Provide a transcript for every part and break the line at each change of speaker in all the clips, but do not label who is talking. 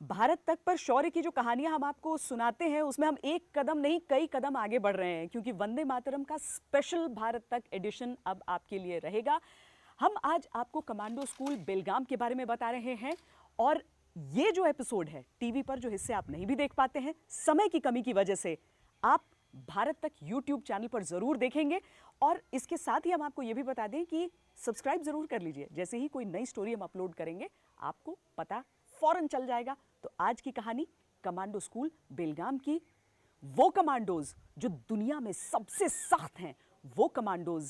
भारत तक पर शौर्य की जो कहानियां हम आपको सुनाते हैं उसमें हम एक कदम नहीं कई कदम आगे बढ़ रहे हैं, क्योंकि वंदे मातरम का स्पेशल भारत तक एडिशन अब आपके लिए रहेगा। हम आज आपको कमांडो स्कूल बेलगाम के बारे में बता रहे हैं और ये जो एपिसोड है टीवी पर जो हिस्से आप नहीं भी देख पाते हैं समय की कमी की वजह से, आप भारत तक यूट्यूब चैनल पर जरूर देखेंगे। और इसके साथ ही हम आपको यह भी बता दें कि सब्सक्राइब जरूर कर लीजिए, जैसे ही कोई नई स्टोरी हम अपलोड करेंगे आपको पता फौरन चल जाएगा। तो आज की कहानी कमांडो स्कूल बेलगाम की, वो कमांडोज जो दुनिया में सबसे सख्त हैं, वो कमांडोज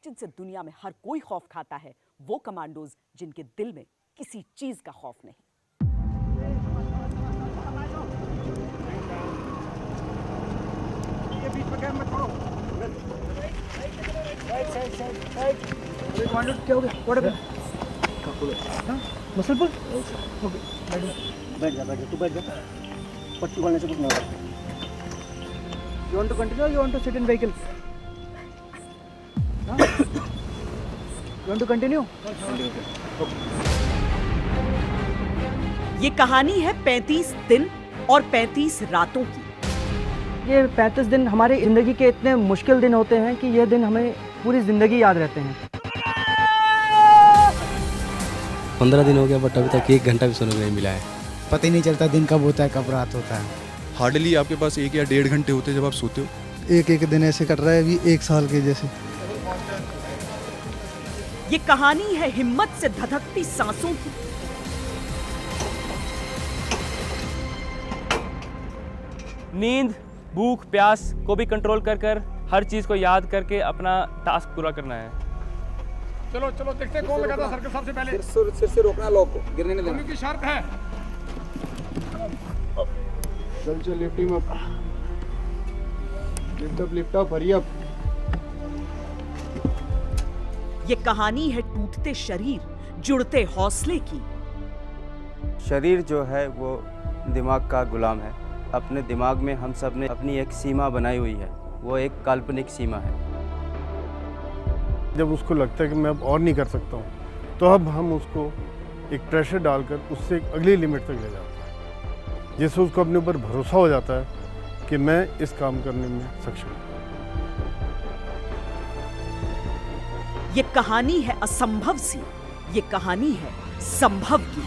जिनसे दुनिया में हर कोई खौफ खाता है, वो कमांडोज जिनके दिल में किसी चीज का खौफ नहीं।
क्या हो गया? मसल पुल? ओके, बैठ जा, तू बैठ जा। पट्टी खोलने से कुछ नहीं होगा। You want to continue or you want to sit in vehicle? You want to continue?
ये कहानी है 35 दिन और 35 रातों की।
ये 35 दिन हमारी जिंदगी के इतने मुश्किल दिन होते हैं कि ये दिन हमें पूरी जिंदगी याद रहते हैं।
15 दिन हो गया बट अभी तक 1 घंटा भी सोने को नहीं मिला है।
पता ही नहीं चलता दिन कब होता है कब रात होता है।
हार्डली आपके पास 1 या 1.5 घंटे होते हैं जब आप सोते हो।
एक दिन ऐसे कट रहा है अभी 1 साल के जैसे।
ये कहानी है हिम्मत से धधकती सांसों की,
नींद, भूख, प्यास को भी कंट्रोल कर हर चीज को याद करके अपना टास्क पूरा करना है।
चलो चलो देखते हैं कौन लगाता सर्कल सबसे पहले।
सिर से रोकना, लॉक को गिरने नहीं देना।
की शर्त है।
चल lift him up, lift up, hurry up.
ये कहानी है टूटते शरीर, जुड़ते हौसले की।
शरीर जो है वो दिमाग का गुलाम है। अपने दिमाग में हम सब ने अपनी एक सीमा बनाई हुई है, वो एक काल्पनिक सीमा है।
जब उसको लगता है कि मैं अब और नहीं कर सकता हूँ, तो अब हम उसको एक प्रेशर डालकर उससे एक अगली लिमिट तक ले जाते हैं, जिससे उसको अपने ऊपर भरोसा हो जाता है कि मैं इस काम करने में सक्षम हूँ।
ये कहानी है असंभव सी, ये कहानी है संभव की।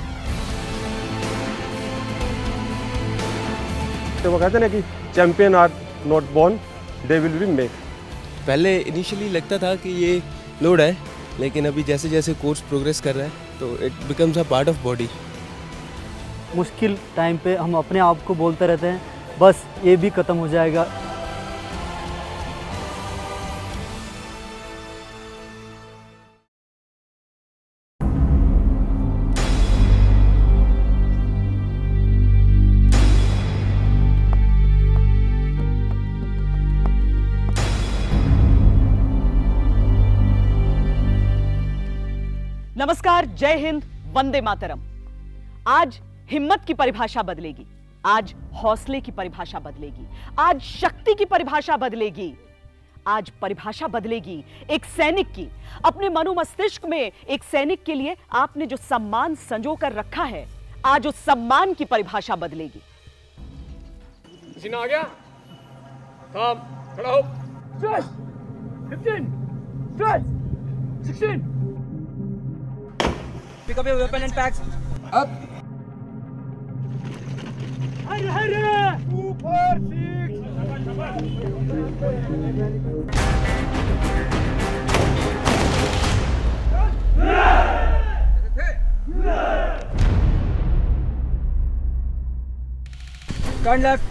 तो वो कहते हैं ना कि champion are not born, they will be made.
पहले इनिशियली लगता था कि ये लोड है, लेकिन अभी जैसे जैसे कोर्स प्रोग्रेस कर रहा है तो it becomes a part of body.
मुश्किल टाइम पे हम अपने आप को बोलते रहते हैं बस ये भी खत्म हो जाएगा।
नमस्कार, जय हिंद, वंदे मातरम। आज हिम्मत की परिभाषा बदलेगी, आज हौसले की परिभाषा बदलेगी, आज शक्ति की परिभाषा बदलेगी, आज परिभाषा बदलेगी एक सैनिक की। अपने मनोमस्तिष्क में एक सैनिक के लिए आपने जो सम्मान संजो कर रखा है, आज उस सम्मान की परिभाषा बदलेगी।
पसीना आ गया? काम, खड़ा हो। 15, 16।
Pick up your weapon and packs.
Up.
Hare 2 4 6।
Turn left.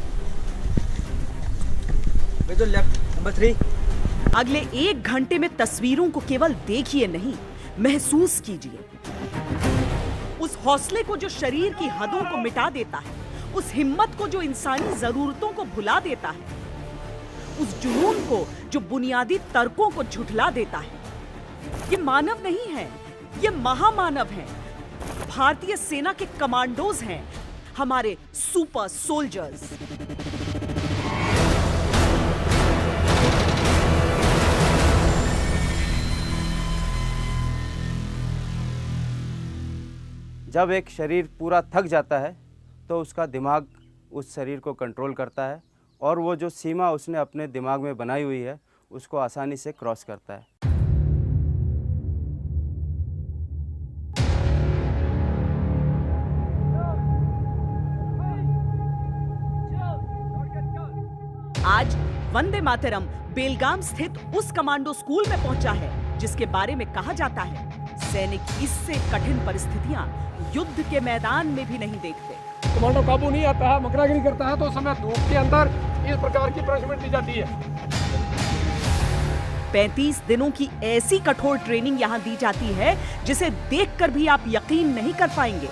With the left, number 3.
अगले 1 घंटे में तस्वीरों को केवल देखिए नहीं, महसूस कीजिए। उस हौसले को जो शरीर की हदों को मिटा देता है, उस हिम्मत को जो इंसानी जरूरतों को भुला देता है, उस जुनून को जो बुनियादी तर्कों को झुठला देता है। ये मानव नहीं है, ये महामानव हैं। भारतीय सेना के कमांडोज हैं, हमारे सुपर सोल्जर्स।
जब एक शरीर पूरा थक जाता है तो उसका दिमाग उस शरीर को कंट्रोल करता है और वो जो सीमा उसने अपने दिमाग में बनाई हुई है उसको आसानी से क्रॉस करता है।
आज वंदे मातरम बेलगाम स्थित उस कमांडो स्कूल में पहुंचा है जिसके बारे में कहा जाता है सैनिक इससे कठिन परिस्थितियां युद्ध के मैदान में भी नहीं देखते।
कमांडो काबू नहीं आता है, मकरागिरी करता है तो उस समय धूप के अंदर इस प्रकार की पनिशमेंट दी जाती है।
35 दिनों की ऐसी कठोर ट्रेनिंग यहाँ दी जाती है जिसे देखकर भी आप यकीन नहीं कर पाएंगे।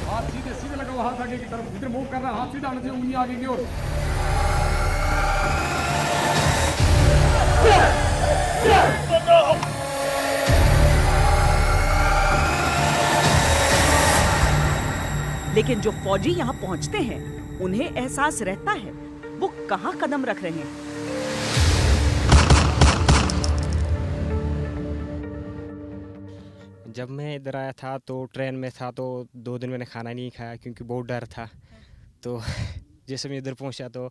हाथ सीधे सीधे लगा हुआ, हाथ आगे की तरफ इधर मूव कर रहा है, हाथ सीधा आने से उंगली आगे की ओर।
लेकिन जो फौजी यहाँ पहुंचते हैं उन्हें एहसास रहता है वो कहाँ कदम रख रहे हैं।
जब मैं इधर आया था तो ट्रेन में था तो 2 दिन मैंने खाना नहीं खाया क्योंकि बहुत डर था। तो जैसे मैं इधर पहुंचा तो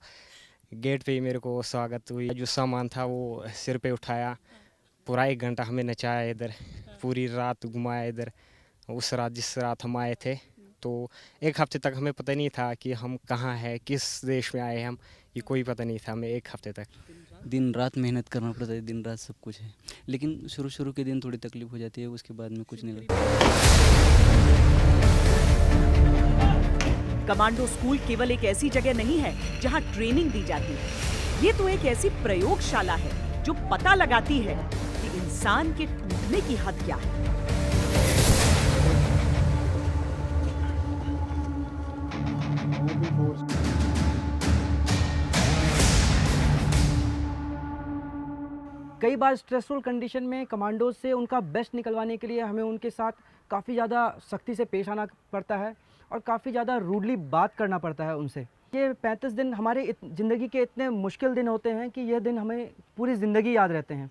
गेट पे ही मेरे को स्वागत हुई, जो सामान था वो सिर पे उठाया, पूरा 1 घंटा हमें नचाया इधर, पूरी रात घुमाया इधर। उस रात जिस रात हम आए थे तो 1 हफ्ते तक हमें पता नहीं था कि हम कहाँ हैं, किस देश में आए हम, ये कोई पता नहीं था हमें 1 हफ्ते तक।
दिन रात मेहनत करना पड़ता है, दिन रात सब कुछ है, लेकिन शुरू के दिन थोड़ी तकलीफ हो जाती है, उसके बाद में कुछ नहीं लगता।
कमांडो स्कूल केवल एक ऐसी जगह नहीं है जहां ट्रेनिंग दी जाती है, ये तो एक ऐसी प्रयोगशाला है जो पता लगाती है कि इंसान के टूटने की हद क्या है।
कई बार स्ट्रेसफुल कंडीशन में कमांडोज से उनका बेस्ट निकलवाने के लिए हमें उनके साथ काफ़ी ज़्यादा सख्ती से पेश आना पड़ता है और काफ़ी ज़्यादा रूडली बात करना पड़ता है उनसे। ये 35 दिन हमारे ज़िंदगी के इतने मुश्किल दिन होते हैं कि यह दिन हमें पूरी ज़िंदगी याद रहते हैं।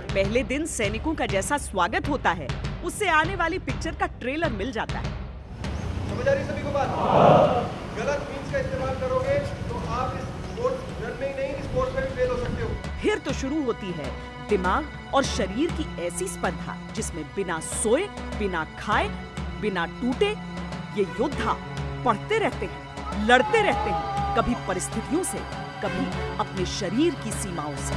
पहले दिन सैनिकों का जैसा स्वागत होता है उससे आने वाली पिक्चर का ट्रेलर मिल जाता है।
समझ आ रही सभी को बात? गलत मीन्स का इस्तेमाल करोगे तो आप इस स्पोर्ट्स रन में नहीं, स्पोर्ट्स में भी फेल हो सकते हो।
फिर तो शुरू होती है दिमाग और शरीर की ऐसी स्पर्धा जिसमें बिना सोए, बिना खाए, बिना टूटे ये योद्धा पढ़ते रहते हैं, लड़ते रहते हैं, कभी परिस्थितियों से, कभी अपने शरीर की सीमाओं से।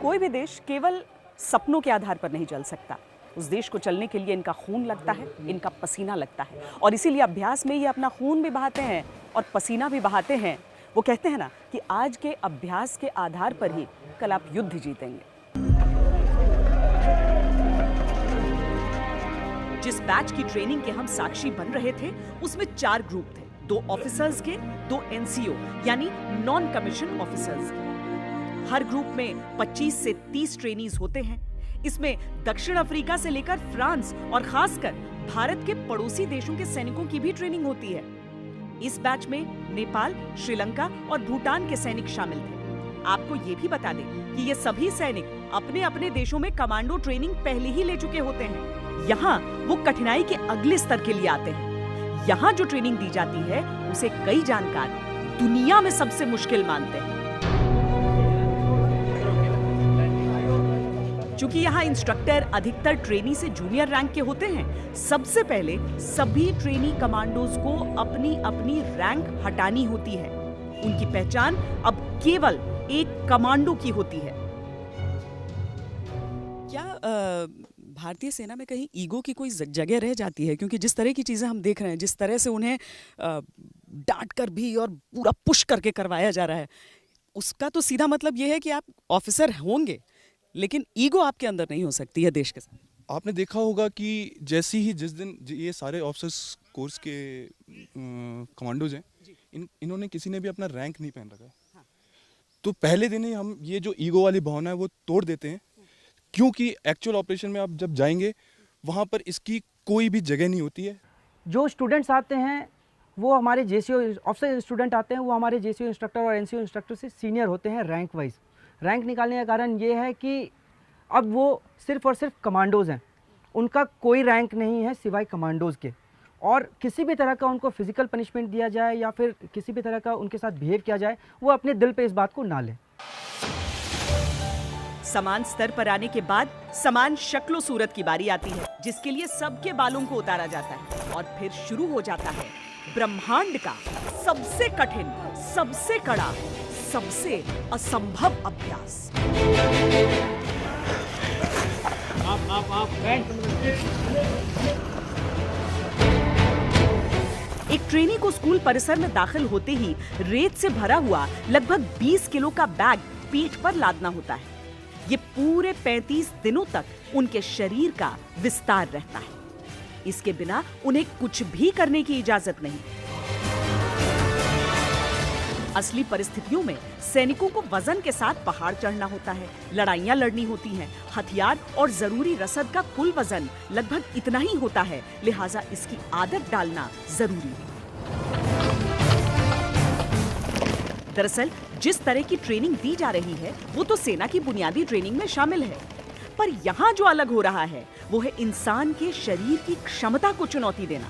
कोई भी देश केवल सपनों के आधार पर नहीं चल सकता। उस देश को चलने के लिए इनका खून लगता है, इनका पसीना लगता है, और इसीलिए अभ्यास में ये अपना खून भी बहाते हैं और पसीना भी बहाते हैं। वो कहते हैं ना कि आज के अभ्यास के आधार पर ही कल आप युद्ध जीतेंगे। जिस बैच की ट्रेनिंग के हम साक्षी बन रहे थे उसमें 4 ग्रुप थे, 2 ऑफिसर्स के, 2 एनसीओ यानी नॉन कमीशन ऑफिसर्स के। हर ग्रुप में 25 से 30 ट्रेनीज होते हैं। इसमें दक्षिण अफ्रीका से लेकर फ्रांस और खासकर भारत के पड़ोसी देशों के सैनिकों की भी ट्रेनिंग होती है। इस बैच में नेपाल, श्रीलंका और भूटान के सैनिक शामिल थे। आपको ये भी बता दें कि ये सभी सैनिक अपने अपने देशों में कमांडो ट्रेनिंग पहले ही ले चुके होते हैं। यहाँ वो कठिनाई के अगले स्तर के लिए आते हैं। यहाँ जो ट्रेनिंग दी जाती है उसे कई जानकार दुनिया में सबसे मुश्किल मानते हैं। चूंकि यहाँ इंस्ट्रक्टर अधिकतर ट्रेनी से जूनियर रैंक के होते हैं, सबसे पहले सभी ट्रेनी कमांडोज को अपनी अपनी रैंक हटानी होती है। उनकी पहचान अब केवल एक कमांडो की होती है। क्या भारतीय सेना में कहीं ईगो की कोई जगह रह जाती है? क्योंकि जिस तरह की चीजें हम देख रहे हैं, जिस तरह से उन्हें डांट कर भी और पूरा पुश करके करवाया जा रहा है, उसका तो सीधा मतलब यह है कि आप ऑफिसर होंगे लेकिन ईगो आपके अंदर नहीं हो सकती है देश के साथ।
आपने देखा होगा कि जैसे ही जिस दिन ये सारे ऑफिसर्स कोर्स के कमांडोज हैं, इन्होंने किसी ने भी अपना रैंक नहीं पहन रखा है। हाँ। तो पहले दिन ही हम ये जो ईगो वाली भावना है वो तोड़ देते हैं, क्योंकि एक्चुअल ऑपरेशन में आप जब जाएंगे वहाँ पर इसकी कोई भी जगह नहीं होती है।
जो स्टूडेंट्स आते हैं वो हमारे जेसीओ ऑफिसर स्टूडेंट आते हैं, वो हमारे जेसीओ इंस्ट्रक्टर और एनसीओ इंस्ट्रक्टर से सीनियर होते हैं रैंक वाइज। रैंक निकालने का कारण ये है कि अब वो सिर्फ़ और सिर्फ कमांडोज़ हैं, उनका कोई रैंक नहीं है सिवाय कमांडोज़ के। और किसी भी तरह का उनको फिज़िकल पनिशमेंट दिया जाए या फिर किसी भी तरह का उनके साथ बिहेव किया जाए, वो अपने दिल पे इस बात को ना लें।
समान स्तर पर आने के बाद समान शक्लो सूरत की बारी आती है, जिसके लिए सबके बालों को उतारा जाता है और फिर शुरू हो जाता है ब्रह्मांड का सबसे कठिन, सबसे कड़ा, सबसे असंभव अभ्यास। एक ट्रेनी को स्कूल परिसर में दाखिल होते ही रेत से भरा हुआ लगभग 20 किलो का बैग पीठ पर लादना होता है। ये पूरे 35 दिनों तक उनके शरीर का विस्तार रहता है। इसके बिना उन्हें कुछ भी करने की इजाजत नहीं। असली परिस्थितियों में सैनिकों को वजन के साथ पहाड़ चढ़ना होता है, लड़ाइयां लड़नी होती हैं, हथियार और जरूरी रसद का कुल वजन लगभग इतना ही होता है, लिहाजा इसकी आदत डालना जरूरी है। दरअसल जिस तरह की ट्रेनिंग दी जा रही है वो तो सेना की बुनियादी ट्रेनिंग में शामिल है, पर यहाँ जो अलग हो रहा है वो है इंसान के शरीर की क्षमता को चुनौती देना।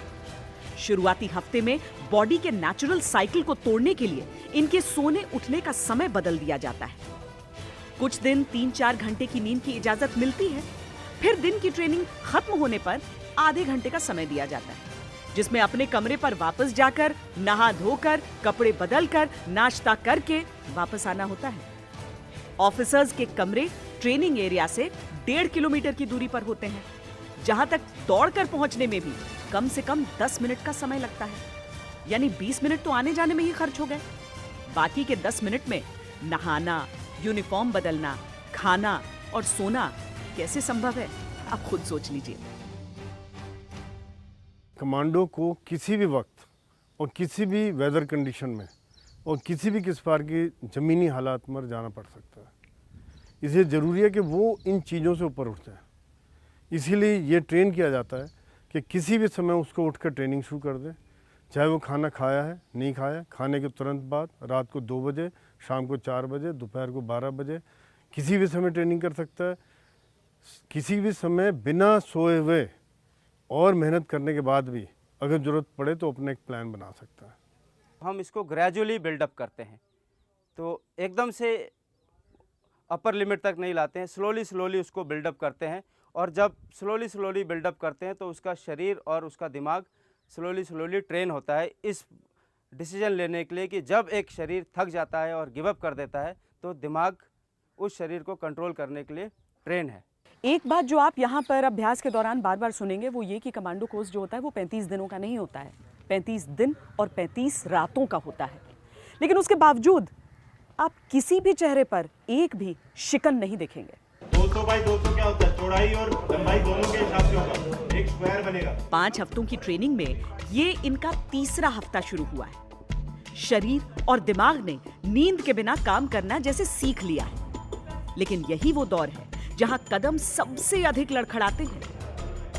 शुरुआती हफ्ते में बॉडी के नेचुरल साइकिल को तोड़ने के लिए इनके सोने उठने का समय बदल दिया जाता है। कुछ दिन 3-4 घंटे की नींद की इजाजत मिलती है, फिर दिन की ट्रेनिंग खत्म होने पर आधे घंटे का समय दिया जाता है, जिसमें अपने कमरे पर वापस जाकर नहा धोकर कपड़े बदलकर नाश्ता करके वापस आना होता है। ऑफिसर्स के कमरे ट्रेनिंग एरिया से 1.5 किलोमीटर की दूरी पर होते हैं, जहां तक दौड़कर पहुंचने में भी कम से कम 10 मिनट का समय लगता है। यानी 20 मिनट तो आने जाने में ही खर्च हो गए। बाकी के 10 मिनट में नहाना, यूनिफॉर्म बदलना, खाना और सोना कैसे संभव है, आप खुद सोच लीजिए।
कमांडो को किसी भी वक्त और किसी भी वेदर कंडीशन में और किसी भी किस प्रकार की ज़मीनी हालात में जाना पड़ सकता है। इसलिए ज़रूरी है कि वो इन चीज़ों से ऊपर उठ जाए। इसीलिए ये ट्रेन किया जाता है कि किसी भी समय उसको उठकर ट्रेनिंग शुरू कर दे, चाहे वो खाना खाया है, नहीं खाया, खाने के तुरंत बाद, रात को 2 बजे, शाम को 4 बजे, दोपहर को 12 बजे, किसी भी समय ट्रेनिंग कर सकता है। किसी भी समय बिना सोए हुए और मेहनत करने के बाद भी अगर ज़रूरत पड़े तो अपना एक प्लान बना सकता है।
हम इसको ग्रेजुअली बिल्डअप करते हैं, तो एकदम से अपर लिमिट तक नहीं लाते हैं, स्लोली उसको बिल्डअप करते हैं। और जब स्लोली बिल्डअप करते हैं तो उसका शरीर और उसका दिमाग स्लोली ट्रेन होता है इस डिसीजन लेने के लिए कि जब एक शरीर थक जाता है और गिव अप कर देता है तो दिमाग उस शरीर को कंट्रोल करने के लिए ट्रेन है।
एक बात जो आप यहाँ पर अभ्यास के दौरान बार बार सुनेंगे वो ये कि कमांडो कोर्स जो होता है वो 35 दिनों का नहीं होता है, 35 दिन और 35 रातों का होता है। लेकिन उसके बावजूद आप किसी भी चेहरे पर एक भी शिकन नहीं देखेंगे।
200 बाई 200 क्या होता है? चौड़ाई और लंबाई दोनों के हिसाब से होगा, एक स्क्वायर बनेगा।
5 हफ्तों की ट्रेनिंग में ये इनका तीसरा हफ्ता शुरू हुआ है। शरीर और दिमाग ने नींद के बिना काम करना जैसे सीख लिया है। लेकिन यही वो दौर है जहां कदम सबसे अधिक लड़खड़ाते हैं।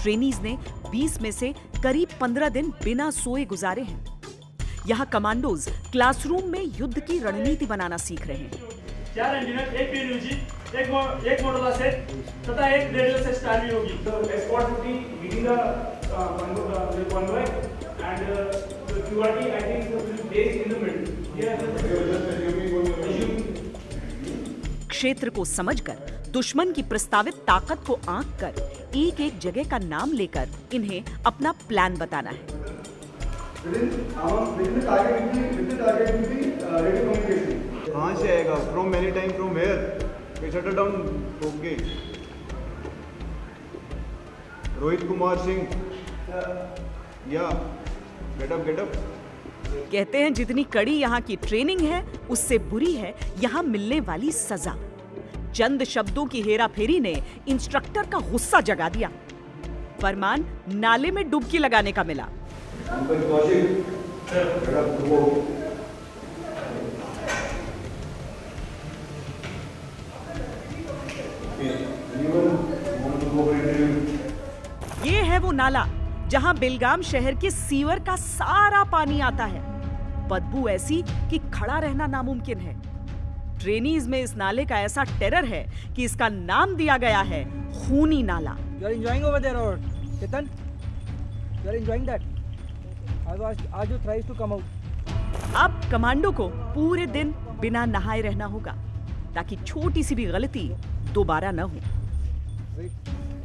ट्रेनीज ने 20 में से करीब 15 दिन बिना सोए गुजारे हैं। यहाँ कमांडोज क्लासरूम में युद्ध की रणनीति बनाना सीख रहे हैं।
4 इंजीनियर, एक पीएनयूजी, एक मॉडल सेट तथा एक रेडियो से स्टार्ट होगी। तो escort duty leading the convoy and the QRT I think will base in the middle.
क्षेत्र को समझकर दुश्मन की प्रस्तावित ताकत को आंक कर एक जगह का नाम लेकर इन्हें अपना प्लान बताना है।
कहाँ से आएगा? From many time, from where? Shuttle down okay. Rohit Kumar Singh, या गेट अप।
कहते हैं जितनी कड़ी यहाँ की ट्रेनिंग है उससे बुरी है यहाँ मिलने वाली सजा। चंद शब्दों की हेराफेरी ने इंस्ट्रक्टर का गुस्सा जगा दिया। फरमान नाले में डुबकी लगाने का मिला। ये है वो नाला जहां बेलगाम शहर के सीवर का सारा पानी आता है। बदबू ऐसी कि खड़ा रहना नामुमकिन है। ट्रेनीज में इस नाले का ऐसा टेरर है कि इसका नाम दिया गया है खूनी नाला।
You are enjoying over there, or Ketan? You are enjoying that? As you tries to come out.
अब कमांडो को पूरे दिन बिना नहाए रहना होगा ताकि छोटी सी भी गलती दोबारा न हो।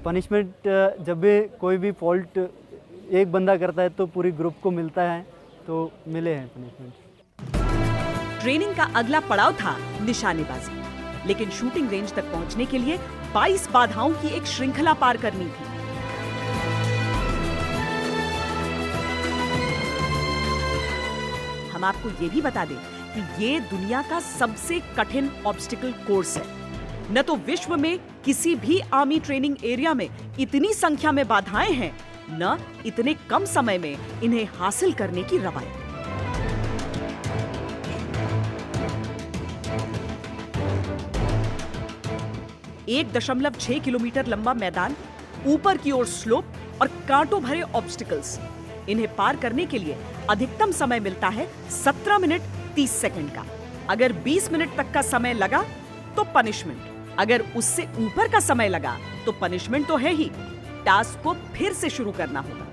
पनिशमेंट जब भी कोई भी फॉल्ट एक बंदा करता है तो पूरी ग्रुप को मिलता है, तो मिले हैं पनिशमेंट।
ट्रेनिंग का अगला पड़ाव था निशानेबाजी, लेकिन शूटिंग रेंज तक पहुंचने के लिए 22 बाधाओं की एक श्रृंखला पार करनी थी। हम आपको ये भी बता दें कि ये दुनिया का सबसे कठिन ऑब्स्टिकल कोर्स है। न तो विश्व में किसी भी आर्मी ट्रेनिंग एरिया में इतनी संख्या में बाधाएं हैं, न इतने कम समय में इन्हें हासिल करने की रवायत। 1.6 किलोमीटर लंबा मैदान, ऊपर की ओर स्लोप और कांटों भरे ऑब्स्टिकल्स। इन्हें पार करने के लिए अधिकतम समय मिलता है 17 मिनट 30 सेकंड का। अगर 20 मिनट तक का समय लगा तो पनिशमेंट, अगर उससे ऊपर का समय लगा तो पनिशमेंट तो है ही, टास्क को फिर से शुरू करना होगा।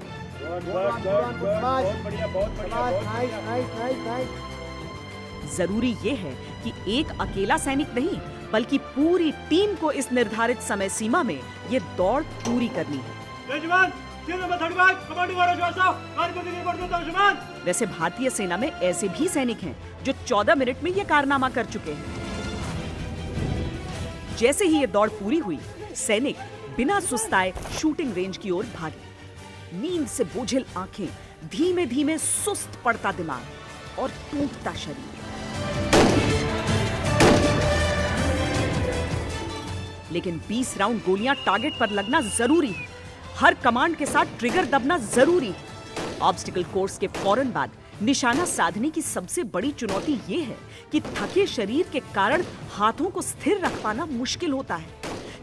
जरूरी ये है कि एक अकेला सैनिक नहीं बल्कि पूरी टीम को इस निर्धारित समय सीमा में ये दौड़ पूरी करनी है। वैसे भारतीय सेना में ऐसे भी सैनिक हैं जो 14 मिनट में ये कारनामा कर चुके हैं। जैसे ही ये दौड़ पूरी हुई, सैनिक बिना सुस्ताए शूटिंग रेंज की ओर भागे। नींद से बोझिल आंखें, धीमे धीमे सुस्त पड़ता दिमाग और टूटता शरीर। लेकिन 20 राउंड गोलियां टारगेट पर लगना जरूरी है। हर कमांड के साथ ट्रिगर दबना जरूरी है। ऑब्स्टिकल कोर्स के फौरन बाद निशाना साधने की सबसे बड़ी चुनौती ये है कि थके शरीर के कारण हाथों को स्थिर रख पाना मुश्किल होता है।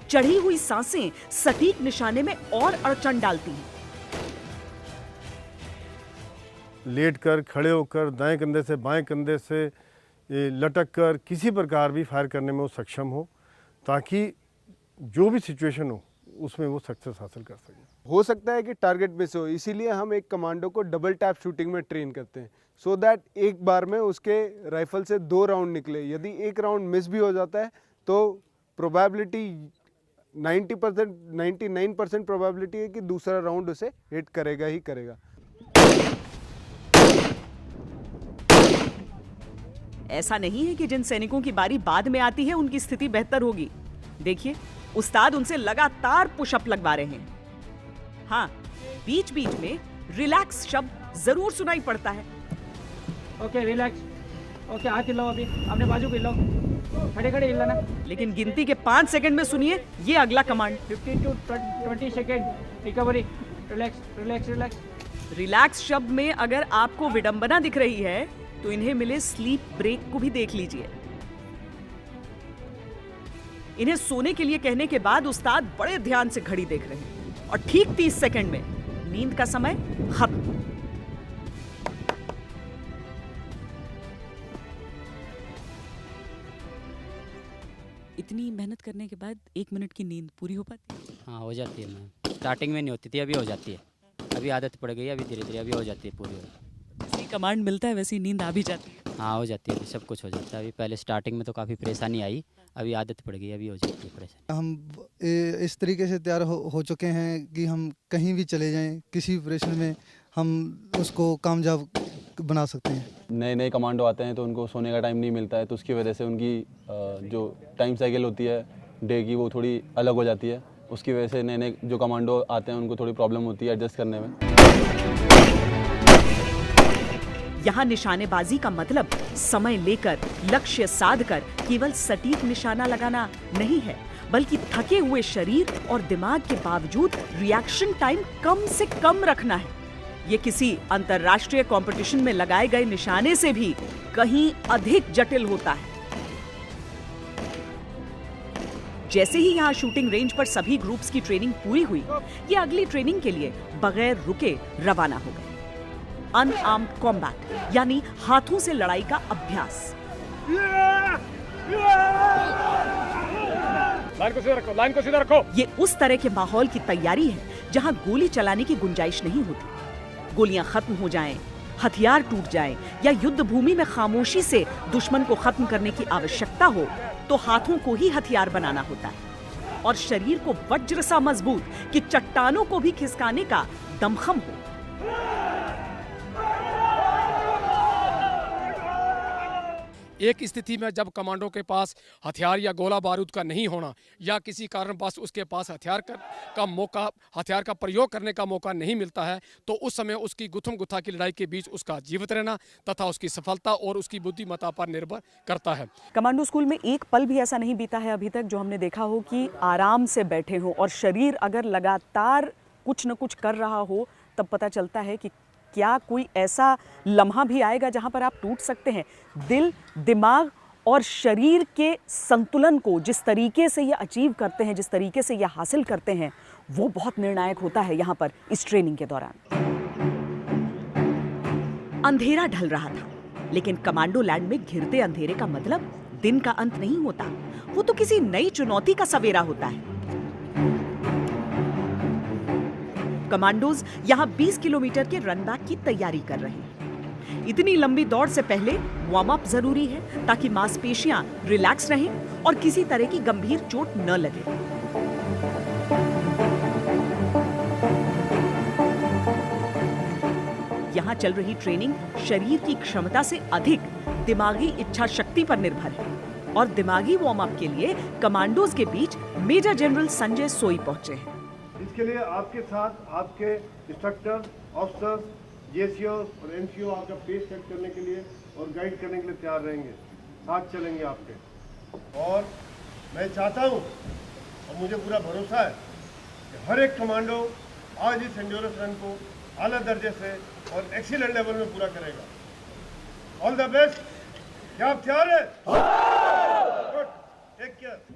चढ़ी हुई सांसें सटीक निशाने में और अड़चन डालती हैं।
लेट कर, खड़े होकर, दाएं कंधे से बाएं कंधे से लटक कर किसी प्रकार भी फायर करने में वो सक्षम हो, ताकि जो भी सिचुएशन हो उसमें वो सक्सेस हासिल कर सके।
हो सकता है कि टारगेट मिस हो, इसीलिए हम एक कमांडो को डबल टैप शूटिंग में ट्रेन करते हैं, सो दैट एक बार में उसके राइफल से 2 राउंड निकले। यदि एक राउंड मिस भी हो जाता है तो प्रोबेबिलिटी 90%, 99% प्रोबेबिलिटी है कि दूसरा राउंड उसे हिट करेगा ही करेगा।
ऐसा नहीं है कि जिन सैनिकों की बारी बाद में आती है उनकी स्थिति बेहतर होगी। देखिए, उस्ताद उनसे लगातार पुशअप लगवा रहे हैं। हाँ, बीच बीच में रिलैक्स शब्द जरूर सुनाई पड़ता है।
Okay, relax. ओके, हाथ हिलाओ, अभी अपने बाजू को हिलाओ, खड़े खड़े हिलाना।
लेकिन गिनती के 5 सेकंड में सुनिए ये अगला command.
15 to 20 second recovery. Relax relax relax.
Relax शब्द में अगर आपको विडंबना दिख रही है तो इन्हें मिले स्लीप ब्रेक को भी देख लीजिए। इन्हें सोने के लिए कहने के बाद उस्ताद बड़े ध्यान से घड़ी देख रहे हैं और ठीक 30 सेकंड में नींद का समय खत्म। इतनी मेहनत करने के बाद 1 मिनट की नींद पूरी हो पाती है?
हाँ, हो जाती है मैम। स्टार्टिंग में नहीं होती थी, अभी हो जाती है। अभी आदत पड़ गई है, अभी धीरे धीरे अभी हो जाती है पूरी।
जैसे कमांड मिलता है वैसी नींद आ भी जाती है?
हाँ, हो जाती है, अभी सब कुछ हो जाता है। अभी पहले स्टार्टिंग में तो काफ़ी परेशानी आई, अभी आदत पड़ गई, अभी हो जाती है परेशानी।
हम इस तरीके से तैयार हो चुके हैं कि हम कहीं भी चले जाएं, किसी ऑपरेशन में हम उसको कामयाब बना सकते हैं।
नए नए कमांडो आते हैं तो उनको सोने का टाइम नहीं मिलता है, तो उसकी वजह से उनकी जो टाइम साइकिल होती है डे की, वो थोड़ी अलग हो जाती है। उसकी वजह से नए नए जो कमांडो आते हैं उनको थोड़ी प्रॉब्लम होती है एडजस्ट करने में।
यहाँ निशानेबाजी का मतलब समय लेकर, लक्ष्य साधकर केवल सटीक निशाना लगाना नहीं है, बल्कि थके हुए शरीर और दिमाग के बावजूद रिएक्शन टाइम कम से कम रखना है। ये किसी अंतर्राष्ट्रीय कंपटीशन में लगाए गए निशाने से भी कहीं अधिक जटिल होता है। जैसे ही यहाँ शूटिंग रेंज पर सभी ग्रुप्स की ट्रेनिंग पूरी हुई, ये अगली ट्रेनिंग के लिए बगैर रुके रवाना हो गए। अनआर्म्ड कॉम्बैट यानी हाथों से लड़ाई का अभ्यास।
लाइन को सीधा रखो, लाइन को सीधा रखो।
ये उस तरह के माहौल की तैयारी है जहां गोली चलाने की गुंजाइश नहीं होती। गोलियां खत्म हो जाएं, हथियार टूट जाएं या युद्ध भूमि में खामोशी से दुश्मन को खत्म करने की आवश्यकता हो तो हाथों को ही हथियार बनाना होता है और शरीर को वज्र सा मजबूत कि चट्टानों को भी खिसकाने का दमखम हो।
एक स्थिति में जब कमांडो के पास हथियार या गोला बारूद का नहीं होना या किसी कारणवश उसके पास हथियार का प्रयोग करने का मौका नहीं मिलता है तो उस समय उसकी गुथम गुथा की लड़ाई के बीच उसका जीवित रहना तथा उसकी सफलता और उसकी बुद्धिमत्ता पर निर्भर करता है।
कमांडो स्कूल में एक पल भी ऐसा नहीं बीता है अभी तक जो हमने देखा हो कि आराम से बैठे हो, और शरीर अगर लगातार कुछ न कुछ कर रहा हो तब पता चलता है कि क्या कोई ऐसा लम्हा भी आएगा जहां पर आप टूट सकते हैं। दिल, दिमाग और शरीर के संतुलन को जिस तरीके से ये अचीव करते हैं, जिस तरीके से ये हासिल करते हैं, वो बहुत निर्णायक होता है यहाँ पर इस ट्रेनिंग के दौरान। अंधेरा ढल रहा था, लेकिन कमांडो लैंड में घिरते अंधेरे का मतलब दिन का अंत नहीं होता, वो तो किसी नई चुनौती का सवेरा होता है। कमांडोज यहाँ 20 किलोमीटर के रन बैक की तैयारी कर रहे हैं। इतनी लंबी दौड़ से पहले वार्म अप जरूरी है ताकि मांसपेशियां रिलैक्स रहें और किसी तरह की गंभीर चोट न लगे। यहाँ चल रही ट्रेनिंग शरीर की क्षमता से अधिक दिमागी इच्छा शक्ति पर निर्भर है और दिमागी वार्म अप के लिए कमांडोज के बीच मेजर जनरल संजय सोई पहुंचे हैं।
इसके लिए आपके साथ आपके इंस्ट्रक्टर, ऑफिसर्स, जेसीओ और एनसीओ आपका पेस सेट करने के लिए और गाइड करने के लिए तैयार रहेंगे, साथ चलेंगे आपके। और मैं चाहता हूं और मुझे पूरा भरोसा है कि हर एक कमांडो आज इस एंड्योरेंस रन को आला दर्जे से और एक्सीलेंट लेवल में पूरा करेगा। All the best. क्या आप तैयार हैं?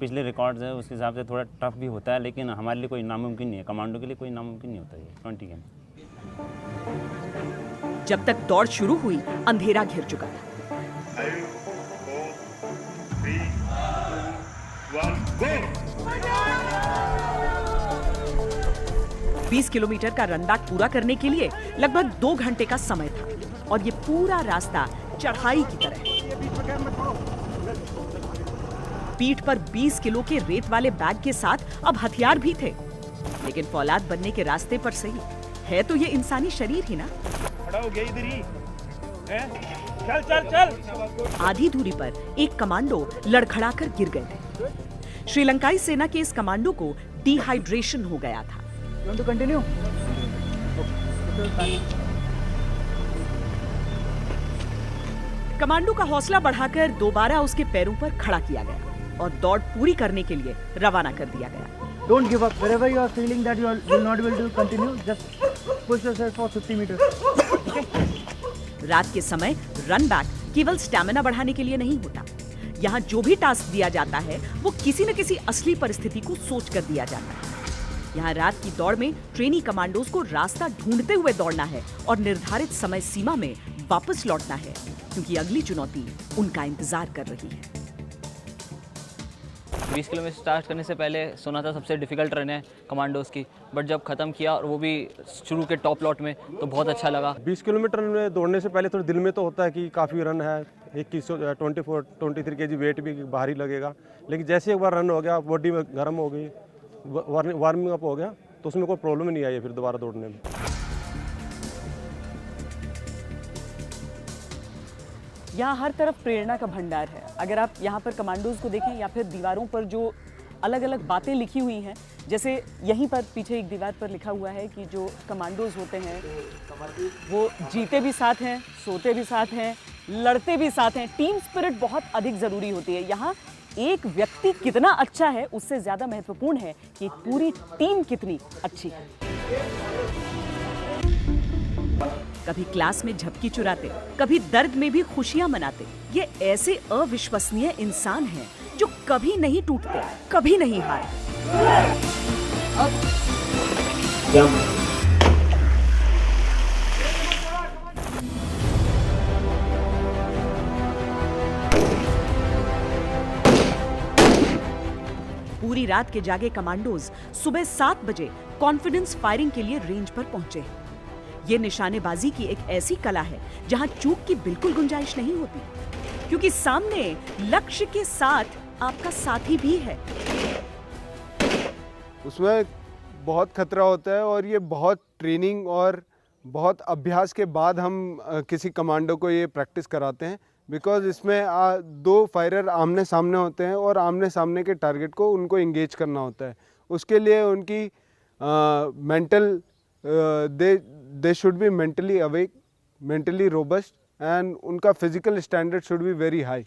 पिछले रिकॉर्ड्स है उसके हिसाब से थोड़ा टफ भी होता है, लेकिन हमारे लिए कोई नामुमकिन नहीं है, कमांडो के लिए कोई नामुमकिन नहीं होता है 20 गेम।
जब तक दौड़ शुरू हुई अंधेरा घिर चुका था। 20 किलोमीटर का रन बैक पूरा करने के लिए लगभग 2 घंटे का समय था और ये पूरा रास्ता चढ़ाई की तरह है। पीठ पर 20 किलो के रेत वाले बैग के साथ अब हथियार भी थे, लेकिन फौलाद बनने के रास्ते पर सही है तो ये इंसानी शरीर ही ना।
खड़ा हो गया इधर ही, चल चल चल।
आधी दूरी पर एक कमांडो लड़खड़ाकर गिर गए थे। श्रीलंकाई सेना के इस कमांडो को डिहाइड्रेशन हो गया था।
कंटिन्यू।
कमांडो का हौसला बढ़ाकर दोबारा उसके पैरों पर खड़ा किया गया और दौड़ पूरी करने के लिए रवाना कर दिया गया।
Don't give up. Wherever you are feeling that you will not be able to continue, just push yourself for 50 meters.
रात के समय रन बैक केवल स्टैमिना बढ़ाने के लिए नहीं होता। यहाँ जो भी टास्क दिया जाता है वो किसी न किसी असली परिस्थिति को सोच कर दिया जाता है। यहाँ रात की दौड़ में ट्रेनी कमांडोज को रास्ता ढूंढते हुए दौड़ना है और निर्धारित समय सीमा में वापस लौटना है, क्योंकि अगली चुनौती उनका इंतजार कर रही है।
20 किलोमीटर स्टार्ट करने से पहले सुना था सबसे डिफिकल्ट रन है कमांडोज की, बट जब ख़त्म किया और वो भी शुरू के टॉप लॉट में तो बहुत अच्छा लगा।
20 किलोमीटर में दौड़ने से पहले थोड़ा दिल में तो होता है कि काफ़ी रन है, 23 kg वेट भी भारी लगेगा, लेकिन जैसे एक बार रन हो गया, बॉडी में गर्म हो गई, वार्मिंग अप हो गया, तो उसमें कोई प्रॉब्लम नहीं आई है फिर दोबारा दौड़ने में।
यहाँ हर तरफ प्रेरणा का भंडार है। अगर आप यहाँ पर कमांडोज को देखें या फिर दीवारों पर जो अलग अलग बातें लिखी हुई हैं, जैसे यहीं पर पीछे एक दीवार पर लिखा हुआ है कि जो कमांडोज होते हैं वो जीते भी साथ हैं, सोते भी साथ हैं, लड़ते भी साथ हैं। टीम स्पिरिट बहुत अधिक ज़रूरी होती है। यहाँ एक व्यक्ति कितना अच्छा है उससे ज़्यादा महत्वपूर्ण है कि पूरी टीम कितनी अच्छी है। कभी क्लास में झपकी चुराते, कभी दर्द में भी खुशियां मनाते, ये ऐसे अविश्वसनीय इंसान हैं जो कभी नहीं टूटते, कभी नहीं हारते। पूरी रात के जागे कमांडोज सुबह 7 बजे कॉन्फिडेंस फायरिंग के लिए रेंज पर पहुंचे हैं। ये निशानेबाजी की एक ऐसी कला है जहां चूक की बिल्कुल गुंजाइश नहीं होती, क्योंकि सामने लक्ष्य के साथ आपका साथी भी है।
उसमें बहुत खतरा होता है और ये बहुत ट्रेनिंग और बहुत अभ्यास के बाद हम किसी कमांडो को ये प्रैक्टिस कराते हैं, बिकॉज इसमें 2 फायरर आमने सामने होते हैं और आमने सामने के टारगेट को उनको इंगेज करना होता है। उसके लिए उनकी mental they should be mentally awake, mentally robust and उनका physical standard should be very high.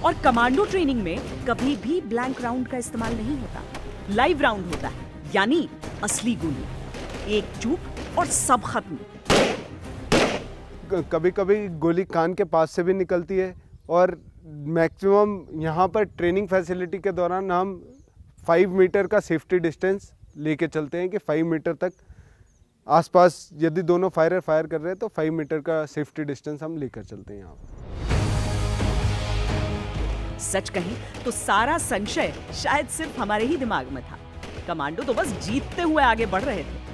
और कमांडो ट्रेनिंग में कभी भी ब्लैंक राउंड का इस्तेमाल नहीं होता, लाइव राउंड होता है, यानी असली गोली। एक चूक और सब खत्म।
कभी कभी गोली कान के पास से भी निकलती है और मैक्सिमम यहाँ पर ट्रेनिंग फैसिलिटी के दौरान हम 5 मीटर का सेफ्टी डिस्टेंस लेके चलते हैं कि 5 मीटर तक आसपास यदि दोनों फायर कर रहे हैं तो 5 मीटर का सेफ्टी डिस्टेंस हम लेकर चलते हैं यहाँ पर।
सच कहें तो सारा संशय शायद सिर्फ हमारे ही दिमाग में था। कमांडो तो बस जीतते हुए आगे बढ़ रहे थे।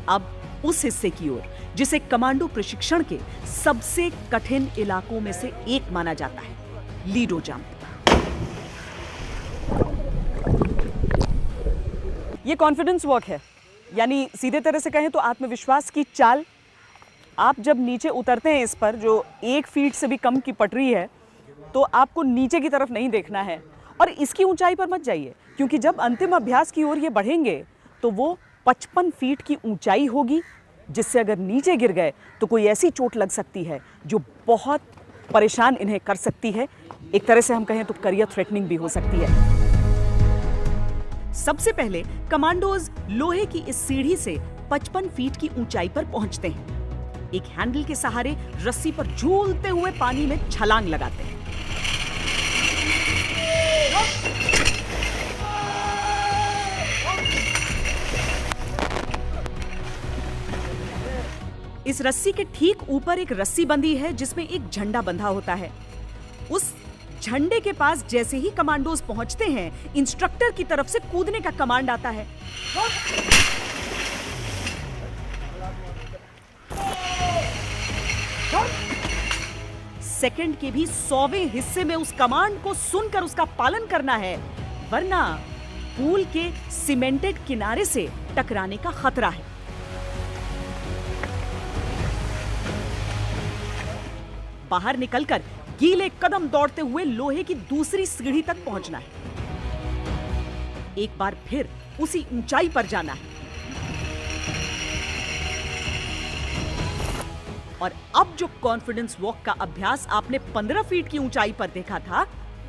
अब उस हिस्से की ओर जिसे कमांडो प्रशिक्षण के सबसे कठिन इलाकों में से एक माना जाता है, लीडो जंप। ये कॉन्फिडेंस वॉक है, यानी सीधे तरह से कहें तो आत्मविश्वास की चाल। आप जब नीचे उतरते हैं इस पर, जो 1 फीट से भी कम की पटरी है, तो आपको नीचे की तरफ नहीं देखना है और इसकी ऊंचाई पर मत जाइए, क्योंकि जब अंतिम अभ्यास की ओर ये बढ़ेंगे तो वो 55 फीट की ऊंचाई होगी, जिससे अगर नीचे गिर गए तो कोई ऐसी चोट लग सकती है जो बहुत परेशान इन्हें कर सकती है। एक तरह से हम कहें तो करियर थ्रेटनिंग भी हो सकती है। सबसे पहले कमांडोज लोहे की इस सीढ़ी से 55 फीट की ऊंचाई पर पहुंचते हैं। एक हैंडल के सहारे रस्सी पर झूलते हुए पानी में छलांग लगाते हैं। इस रस्सी के ठीक ऊपर एक रस्सी बंधी है जिसमें एक झंडा बंधा होता है। उस झंडे के पास जैसे ही कमांडोज पहुंचते हैं, इंस्ट्रक्टर की तरफ से कूदने का कमांड आता है। सेकंड के भी 100वें हिस्से में उस कमांड को सुनकर उसका पालन करना है, वरना पूल के सीमेंटेड किनारे से टकराने का खतरा है। बाहर निकलकर गीले कदम दौड़ते हुए लोहे की दूसरी सीढ़ी तक पहुंचना है। एक बार फिर उसी ऊंचाई पर जाना है। और अब जो कॉन्फिडेंस वॉक का अभ्यास आपने 15 फीट की ऊंचाई पर देखा था,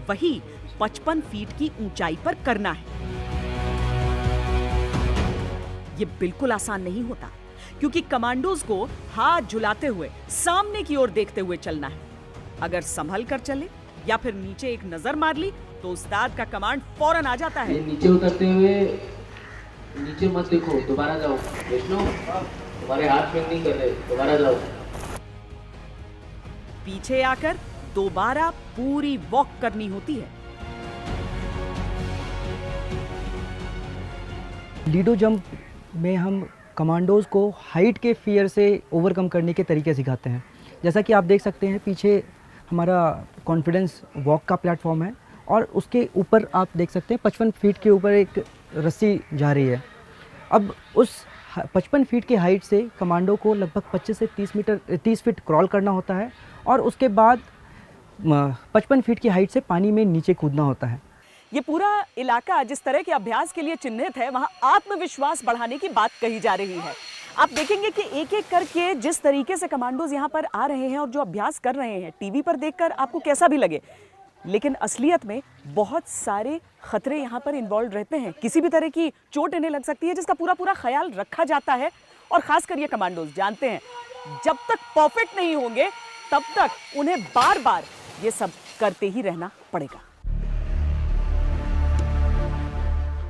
वही 55 फीट की ऊंचाई पर करना है। यह बिल्कुल आसान नहीं होता, क्योंकि कमांडोज को हाथ झुलाते हुए सामने की ओर देखते हुए चलना है। अगर संभल कर चले या फिर नीचे एक नजर मार ली तो उस्ताद का कमांड फौरन आ जाता है।
नीचे उतरते हुए नीचे मत देखो, दोबारा जाओ। विष्णु, तुम्हारे हाथ में नहीं कर रहे, दोबारा जाओ।
पीछे आकर दोबारा पूरी वॉक करनी होती है।
लीडो जंप में हम कमांडोज को हाइट के फियर से ओवरकम करने के तरीके सिखाते हैं। जैसा कि आप देख सकते हैं, पीछे हमारा कॉन्फिडेंस वॉक का प्लेटफॉर्म है और उसके ऊपर आप देख सकते हैं 55 फीट के ऊपर एक रस्सी जा रही है। अब उस 55 फीट की हाइट से कमांडो को लगभग 25 से 30 फीट क्रॉल करना होता है और उसके बाद 55 फीट की हाइट से पानी में नीचे कूदना होता है।
ये पूरा इलाका जिस तरह के अभ्यास के लिए चिन्हित है, वहाँ आत्मविश्वास बढ़ाने की बात कही जा रही है। आप देखेंगे कि एक एक करके जिस तरीके से कमांडोज यहाँ पर आ रहे हैं और जो अभ्यास कर रहे हैं, टीवी पर देखकर आपको कैसा भी लगे, लेकिन असलियत में बहुत सारे खतरे यहाँ पर इन्वॉल्व रहते हैं। किसी भी तरह की चोट इन्हें लग सकती है, जिसका पूरा पूरा ख्याल रखा जाता है। और खासकर ये कमांडोज जानते हैं, जब तक परफेक्ट नहीं होंगे तब तक उन्हें बार बार ये सब करते ही रहना पड़ेगा।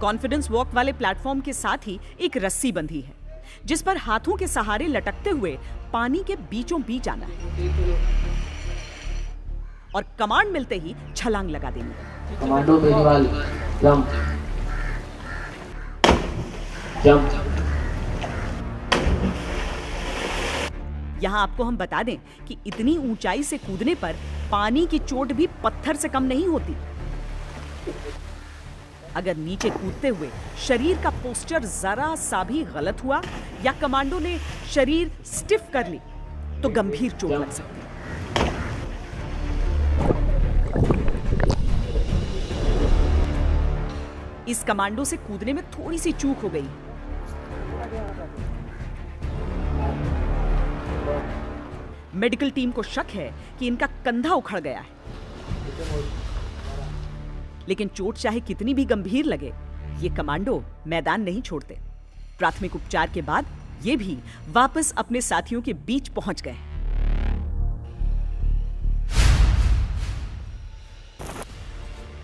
कॉन्फिडेंस वॉक वाले प्लेटफॉर्म के साथ ही एक रस्सी बंधी है, जिस पर हाथों के सहारे लटकते हुए पानी के बीचों बीच आना है और कमांड मिलते ही छलांग लगा देनी है।
Commando Beniwal jump jump.
यहाँ आपको हम बता दें कि इतनी ऊंचाई से कूदने पर पानी की चोट भी पत्थर से कम नहीं होती। अगर नीचे कूदते हुए शरीर का पोस्चर जरा सा भी गलत हुआ या कमांडो ने शरीर स्टिफ कर ली तो गंभीर चोट लग सकती है। इस कमांडो से कूदने में थोड़ी सी चूक हो गई। मेडिकल टीम को शक है कि इनका कंधा उखड़ गया है, लेकिन चोट चाहे कितनी भी गंभीर लगे, ये कमांडो मैदान नहीं छोड़ते। प्राथमिक उपचार के बाद ये भी वापस अपने साथियों के बीच पहुंच गए।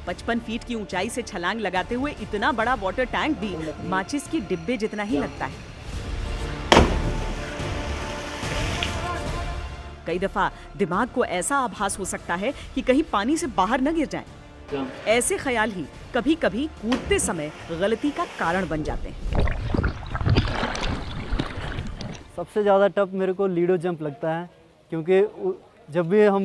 पचपन फीट की ऊंचाई से छलांग लगाते हुए इतना बड़ा वाटर टैंक भी माचिस की डिब्बे जितना ही लगता है। कई दफा दिमाग को ऐसा आभास हो सकता है कि कहीं पानी से बाहर न गिर जाएं। ऐसे ख्याल ही कभी कभी कूदते समय गलती का कारण बन जाते हैं।
सबसे ज़्यादा टफ मेरे को लीडो जंप लगता है, क्योंकि जब भी हम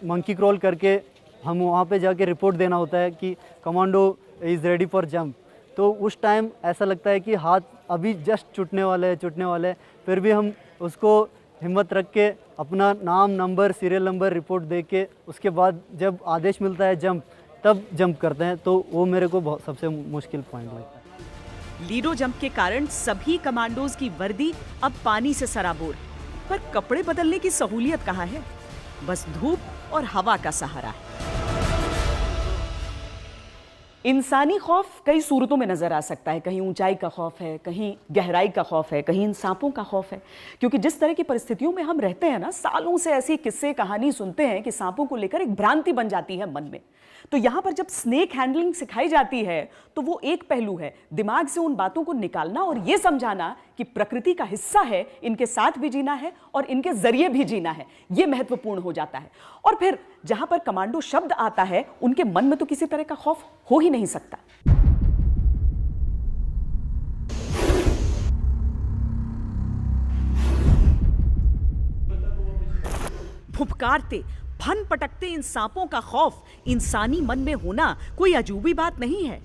मंकी क्रॉल करके हम वहाँ पे जाके रिपोर्ट देना होता है कि commando is ready for jump, तो उस टाइम ऐसा लगता है कि हाथ अभी जस्ट छूटने वाले हैं, फिर भी हम उसको हिम्मत रख के अपना नाम, नंबर, सीरियल नंबर, रिपोर्ट दे के उसके बाद जब आदेश मिलता है जंप, तब जंप करते हैं। तो वो मेरे को बहुत सबसे मुश्किल पॉइंट लगता है।
लीडो जंप के कारण सभी कमांडोज की वर्दी अब पानी से सराबोर, पर कपड़े बदलने की सहूलियत कहाँ है? बस धूप और हवा का सहारा है। इंसानी खौफ कई सूरतों में नजर आ सकता है। कहीं ऊंचाई का खौफ है, कहीं गहराई का खौफ है, कहीं इन सांपों का खौफ है। क्योंकि जिस तरह की परिस्थितियों में हम रहते हैं ना, सालों से ऐसी किस्से कहानी सुनते हैं कि सांपों को लेकर एक भ्रांति बन जाती है मन में। तो यहाँ पर जब स्नेक हैंडलिंग सिखाई जाती है तो वो एक पहलू है, दिमाग से उन बातों को निकालना और ये समझाना कि प्रकृति का हिस्सा है, इनके साथ भी जीना है और इनके जरिए भी जीना है, ये महत्वपूर्ण हो जाता है। और फिर जहां पर कमांडो शब्द आता है, उनके मन में तो किसी तरह का खौफ हो ही नहीं सकता। फुफकारते, फन पटकते इन सांपों का खौफ इंसानी मन में होना कोई अजूबी बात नहीं है।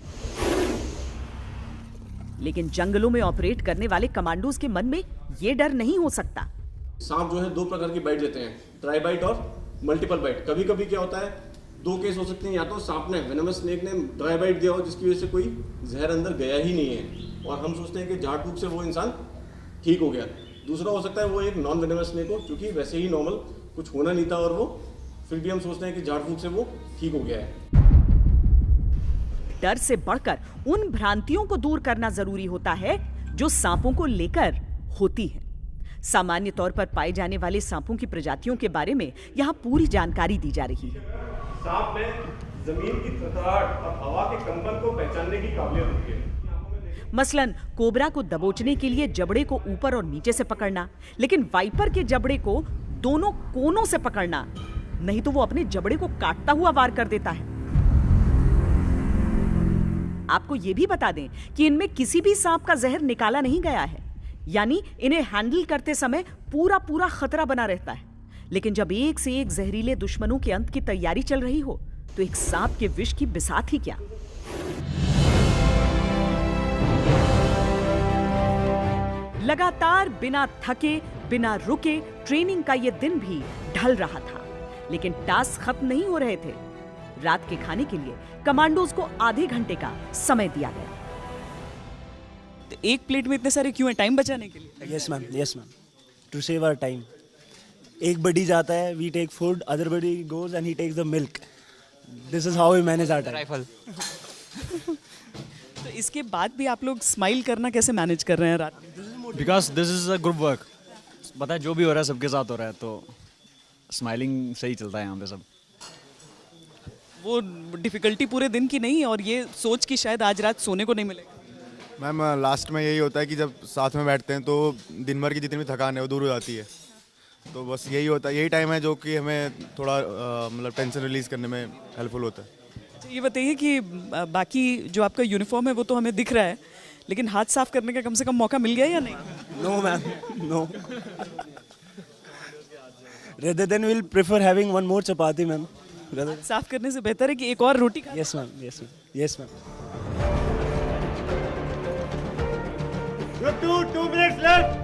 लेकिन जंगलों में ऑपरेट करने वाले कमांडोज के मन में यह डर नहीं हो सकता।
सांप जो है दो प्रकार की बाइट देते हैं, ट्राई बाइट और मल्टीपल बाइट। कभी कभी क्या होता है, दो केस हो सकते हैं, या तो सांप ने, वेनमस स्नेक ने ड्राई बाइट दिया हो जिसकी वजह से कोई जहर अंदर गया ही नहीं है और हम सोचते हैं कि झाड़ फूक से वो इंसान ठीक हो गया। दूसरा हो सकता है वो एक नॉन वेनमस स्नेक हो, क्योंकि वैसे ही नॉर्मल कुछ होना नहीं था और वो फिर भी हम सोचते हैं कि झाड़ फूक से वो ठीक हो गया है।
डर से बढ़कर उन भ्रांतियों को दूर करना जरूरी होता है जो सांपों को लेकर होती है। सामान्य तौर पर पाए जाने वाले सांपों की प्रजातियों के बारे में यहाँ पूरी जानकारी दी जा रही है।
सांप में जमीन की थरथराहट और हवा के कंपन को पहचानने की काबिलियत होती है।
मसलन कोबरा को दबोचने के लिए जबड़े को ऊपर और नीचे से पकड़ना, लेकिन वाइपर के जबड़े को दोनों कोनों से पकड़ना, नहीं तो वो अपने जबड़े को काटता हुआ वार कर देता है। आपको ये भी बता दें कि इनमें किसी भी सांप का जहर निकाला नहीं गया है, यानी इन्हें हैंडल करते समय पूरा खतरा बना रहता है। लेकिन जब एक से एक जहरीले दुश्मनों के अंत की तैयारी चल रही हो तो एक सांप के विष की बिसात ही क्या। लगातार बिना थके, बिना रुके ट्रेनिंग का ये दिन भी ढल रहा था, लेकिन टास्क खत्म नहीं हो रहे थे। रात के खाने के लिए कमांडोज को आधे घंटे का समय दिया गया।
तो एक प्लेट में इतने सारे क्यों हैं? टाइम बचाने के लिए?
Yes ma'am, to save our time. एक बडी जाता है, we take food, other buddy goes and he takes the milk. This is how we manage our time.
तो इसके बाद भी आप लोग स्माइल करना कैसे मैनेज कर रहे हैं रात में?
Because this is a group work. पता है जो भी हो रहा है सबके साथ हो रहा है, तो स्माइलिंग सही चलता है यहाँ पे सब।
वो डिफिकल्टी पूरे दिन की नहीं, और ये सोच कि शायद आज रात सोने को नहीं मिलेगा।
मैम लास्ट में यही होता है कि जब साथ में बैठते हैं तो दिन भर की जितनी भी थकान है वो दूर हो जाती है। तो बस यही होता है, यही टाइम है जो कि हमें थोड़ा मतलब टेंशन रिलीज करने में हेल्पफुल होता है।
अच्छा, ये बताइए कि बाकी जो आपका यूनिफॉर्म है वो तो हमें दिख रहा है, लेकिन हाथ साफ करने का कम से कम मौका मिल गया या नहीं?
No, ma'am. No. Rather than we'll prefer having one more chapati, ma'am.
हाथ साफ करने से बेहतर है कि एक और रोटी खा।
Yes, ma'am. Yes, ma'am. Yes, ma'am.
Group 2 minutes left.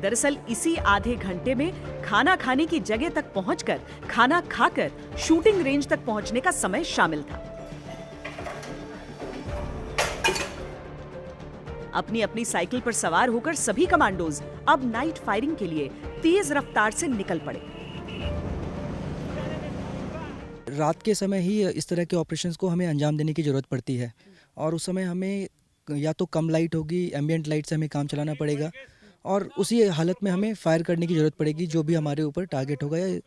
दरअसल इसी आधे घंटे में खाना खाने की जगह तक पहुंचकर खाना खाकर शूटिंग रेंज तक पहुंचने का समय शामिल था। अपनी अपनी साइकिल पर सवार होकर सभी कमांडोज अब नाइट फायरिंग के लिए तेज रफ्तार से निकल पड़े।
रात के समय ही इस तरह के ऑपरेशंस को हमें अंजाम देने की ज़रूरत पड़ती है और उस समय हमें या तो कम लाइट होगी, एम्बियंट लाइट से हमें काम चलाना पड़ेगा और उसी हालत में हमें फायर करने की ज़रूरत पड़ेगी जो भी हमारे ऊपर टारगेट होगा या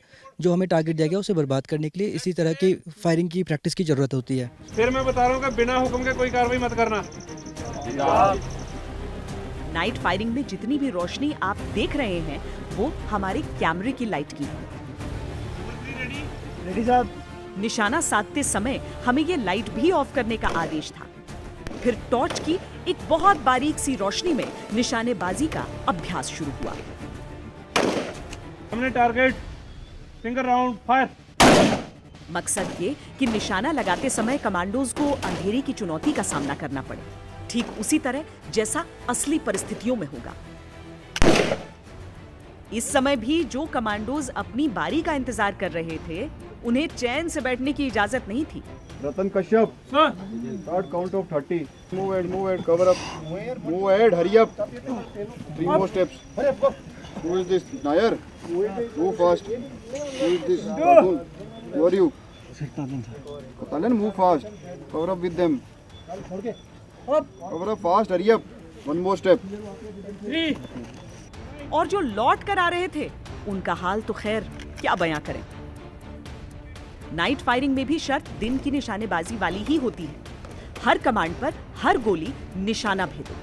जो हमें टारगेट दिया गया उसे बर्बाद करने के लिए इसी तरह की फायरिंग की प्रैक्टिस की ज़रूरत होती है।
फिर मैं बता रहा हूँ कि बिना हुक्म के कोई कार्रवाई मत करना।
नाइट फायरिंग में जितनी भी रोशनी आप देख रहे हैं वो हमारे कैमरे की लाइट की है।
रेडी साहब।
निशाना साधते समय हमें ये लाइट भी ऑफ करने का आदेश था। फिर टॉर्च की एक बहुत बारीक सी रोशनी में निशानेबाजी का अभ्यास शुरू हुआ।
हमने टारगेट, सिंगल राउंड, फायर।
मकसद ये कि निशाना लगाते समय कमांडोज को अंधेरे की चुनौती का सामना करना पड़े, ठीक उसी तरह जैसा असली परिस्थितियों में होगा। इस समय भी जो कमांडोज अपनी बारी का इंतजार कर रहे थे उन्हें चैन से बैठने की इजाजत नहीं थी।
रतन Kashyap, start count of 30. Move ahead, cover up. Move ahead, hurry up. 3 more steps. Who is this? Nair? Move fast. Who is this? Arjun? Who are you? Talan, move fast. Cover up with them. Cover up fast, hurry up. 1 more step.
और जो लौट कर आ रहे थे उनका हाल तो खैर क्या बयां करें। नाइट फायरिंग में भी शर्त दिन की निशानेबाजी वाली ही होती है। हर कमांड पर हर गोली निशाना भेदो,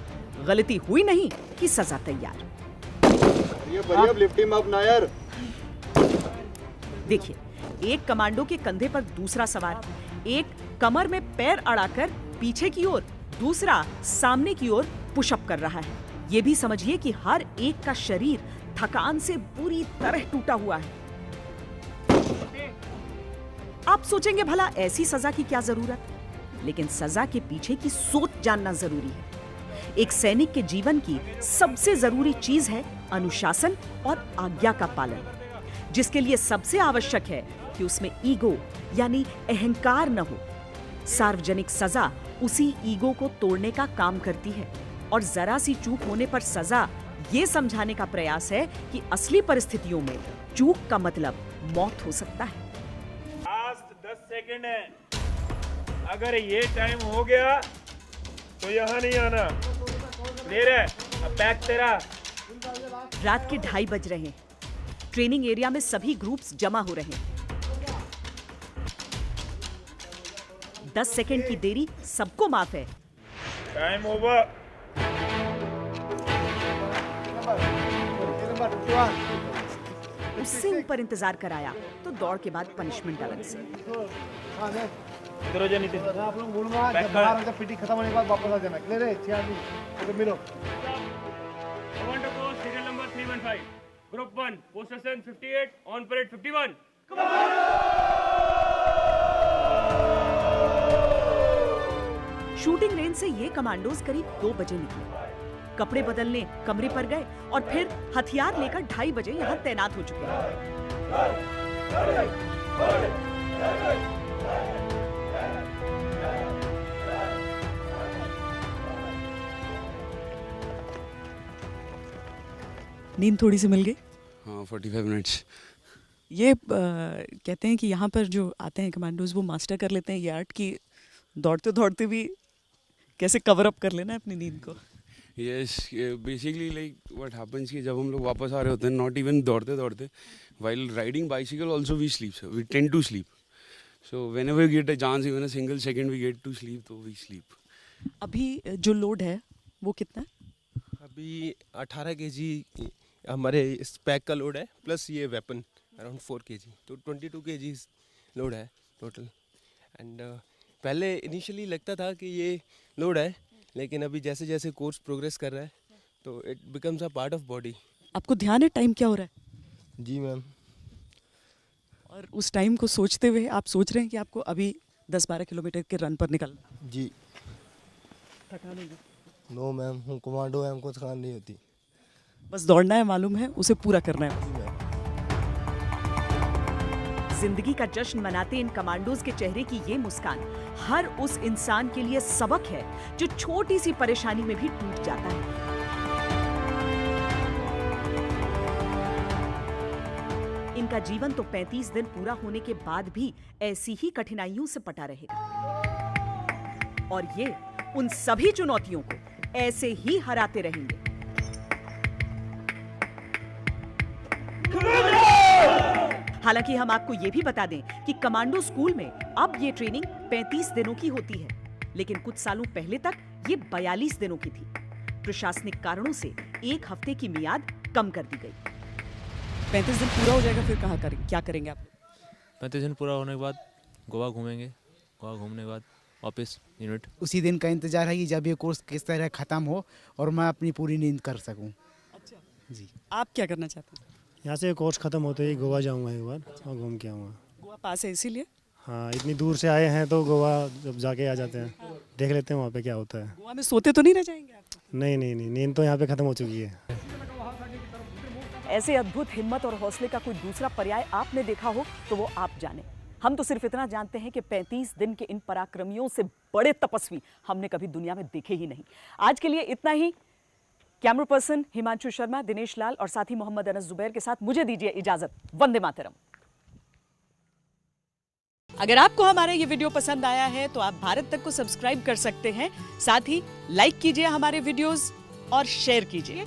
गलती हुई नहीं कि सजा तैयार। देखिए, एक कमांडो के कंधे पर दूसरा सवार, एक कमर में पैर अड़ाकर पीछे की ओर, दूसरा सामने की ओर पुशअप कर रहा है। ये भी समझिए कि हर एक का शरीर थकान से पूरी तरह टूटा हुआ है। आप सोचेंगे भला ऐसी सजा की क्या जरूरत, लेकिन सजा के पीछे की सोच जानना जरूरी है। एक सैनिक के जीवन की सबसे जरूरी चीज है अनुशासन और आज्ञा का पालन, जिसके लिए सबसे आवश्यक है कि उसमें ईगो यानी अहंकार न हो। सार्वजनिक सजा उसी ईगो को तोड़ने का काम करती है और जरा सी चूक होने पर सजा ये समझाने का प्रयास है कि असली परिस्थितियों में चूक का मतलब मौत हो सकता है।
10 सेकंड है। अगर ये टाइम हो गया तो यहाँ नहीं आना। क्लियर है? अब बैक तेरा।
रात के 2:30 बज रहे हैं। ट्रेनिंग एरिया में सभी ग्रुप्स जमा हो रहे हैं। 10 सेकंड की देरी सबको माफ है।
Time over.
उससे ऊपर इंतजार कराया तो दौड़ के बाद पनिशमेंट अलग से।
इधर हो जा नितिन। आप लोग बोलूंगा जब बाहर का पीटी खत्म होने के बाद वापस आ जाना। क्लियर है? 6 आदमी तो मिलो।
कमांडो को serial number 315, group 1, पोस्टेशन 58, on parade 51।
Shooting range से ये कमांडोज करीब 2 बजे निकले। कपड़े बदलने कमरे पर गए और फिर हथियार लेकर 2:30 बजे यहाँ तैनात हो चुके हैं।
नींद थोड़ी सी मिल गई?
हाँ, 45 मिनट्स।
ये कहते हैं कि यहाँ पर जो आते हैं कमांडोज वो मास्टर कर लेते हैं ये आर्ट की दौड़ते दौड़ते भी कैसे कवर अप कर लेना है अपनी नींद को।
Yes, basically like what happens कि जब हम लोग वापस आ रहे होते हैं, नॉट इवन दौड़ते दौड़ते, while riding bicycle also we sleep, we tend to sleep. So whenever we get a chance, even a single second we get to sleep, तो वी स्लीप।
अभी जो लोड है वो कितना है?
अभी 18 kg हमारे इस पैक का लोड है, प्लस ये वेपन अराउंड 4 kg, तो 22 kg लोड है टोटल। एंड पहले इनिशियली लगता था कि ये लोड है, लेकिन अभी जैसे जैसे कोर्स प्रोग्रेस कर रहा है तो it becomes a part of body.
आपको ध्यान है टाइम क्या हो रहा है?
जी मैम।
और उस टाइम को सोचते हुए आप सोच रहे हैं कि आपको अभी 10-12 किलोमीटर के रन पर निकलना?
जी।
थकान होगी?
नो मैम, हम कमांडो हैं, हमको थकान नहीं होती।
बस दौड़ना है, मालूम है, उसे पूरा करना है।
जिंदगी का जश्न मनाते इन कमांडोज के चेहरे की ये मुस्कान हर उस इंसान के लिए सबक है जो छोटी सी परेशानी में भी टूट जाता है। इनका जीवन तो 35 दिन पूरा होने के बाद भी ऐसी ही कठिनाइयों से पटा रहेगा और ये उन सभी चुनौतियों को ऐसे ही हराते रहेंगे। हालांकि हम आपको ये भी बता दें कि कमांडो स्कूल में अब ये ट्रेनिंग 35 दिनों की होती है, लेकिन कुछ सालों पहले तक ये 42 दिनों की थी। प्रशासनिक कारणों से 1 हफ्ते की मियाद कम कर दी गई।
35 दिन पूरा हो जाएगा, फिर क्या करेंगे आप?
35 दिन पूरा होने के बाद गोवा घूमेंगे, गोवा घूमने के बाद वापस यूनिट।
उसी दिन का इंतजार है कि जब ये कोर्स किस तरह खत्म हो और मैं अपनी पूरी नींद कर सकूं।
अच्छा
जी।
आप क्या करना चाहते हैं?
यहाँ से कोर्स ख़त्म होते ही गोवा जाऊँगा एक बार और घूम के आऊँगा।
गोवा पास है इसीलिए?
हाँ, इतनी दूर से आए हैं तो गोवा जब जाके आ जाते हैं, देख लेते हैं वहाँ पे क्या होता है।
गोवा में सोते तो नहीं रह जाएंगे आप?
नहीं, नींद तो यहाँ पे ख़त्म हो चुकी है।
ऐसे अद्भुत हिम्मत और हौसले का कोई दूसरा पर्याय आपने देखा हो तो वो आप जाने। हम तो सिर्फ इतना जानते हैं कि 35 दिन के इन पराक्रमियों से बड़े तपस्वी हमने कभी दुनिया में देखे ही नहीं। आज के लिए इतना ही। कैमरा पर्सन हिमांशु शर्मा, दिनेश लाल और साथी मोहम्मद अनस जुबैर के साथ मुझे दीजिए इजाजत। वंदे मातरम।
अगर आपको हमारा ये वीडियो पसंद आया है तो आप भारत तक को सब्सक्राइब कर सकते हैं। साथ ही लाइक कीजिए हमारे वीडियोस और शेयर कीजिए।